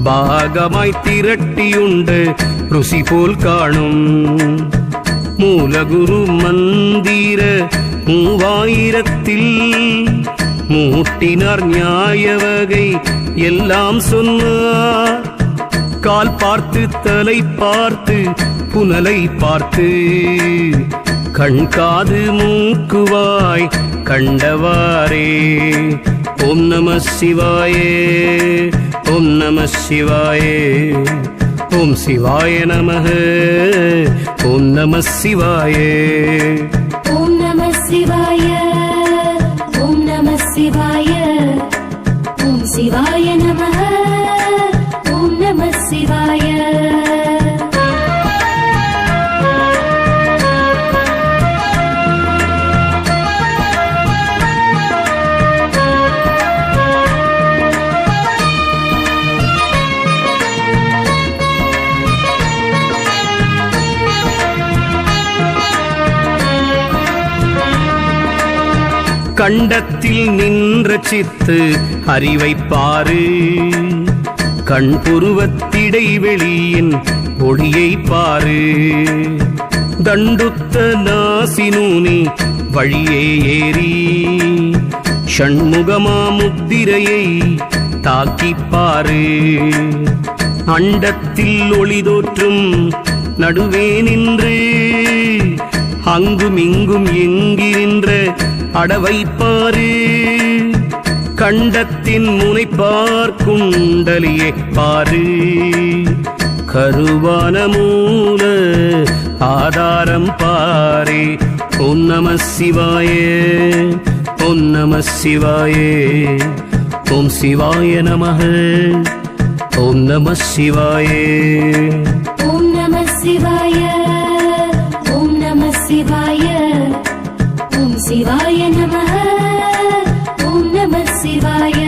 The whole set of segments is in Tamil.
பாகமாய் திரட்டியுண்டு ருசி போல் காணும் மூலகுரு மந்திர 3000 மூட்டினார் நியாய வகை எல்லாம் சொன்னார். கால் பார்த்து தலை பார்த்து புனலை பார்த்து கண் காது மூக்குவாய் கண்டவாரே. ஓம் நம சிவாயே, ஓம் நம சிவாயே, ஓம் சிவாய நமः, ஓம் நம சிவாயே. ஓம் நம சிவாய, ஓம் நம சிவாய, ஓம் சிவாய நமः, ஓம் நம சிவாய. கண்டத்தில் நின்ற சித்து அறிவை பாரு, கண் புருவத்திடைவெளியின் ஒளியை பாரு. தண்டுத்த நாசினூனி வழியே ஏறி ஷண்முகமா முத்திரையை தாக்கிப்பாரு. அண்டத்தில் ஒளி தோற்றும் நடுவே நின்று அங்குமிங்கும் எங்கிருந்த அடவை பாரு. கண்டத்தின் முனைப்பார் குண்டலியை பாரு. கருவான மூல ஆதாரம் பாரே. ஓம் நம சிவாயே, ஓம் நம சிவாயே, ஓம் சிவாய நமः, ஓம் நம சிவாயே. ஓம் நம சிவாய, ஓம் நம சிவாய, ஓம் சிவாய நமः, ஓம் நம சிவாய.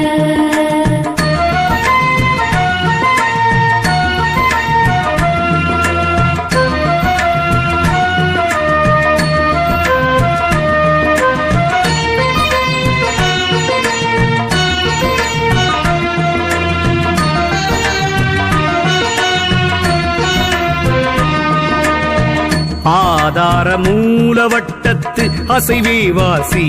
ஆதார மூலவட்டத்து அசைவே வாசி.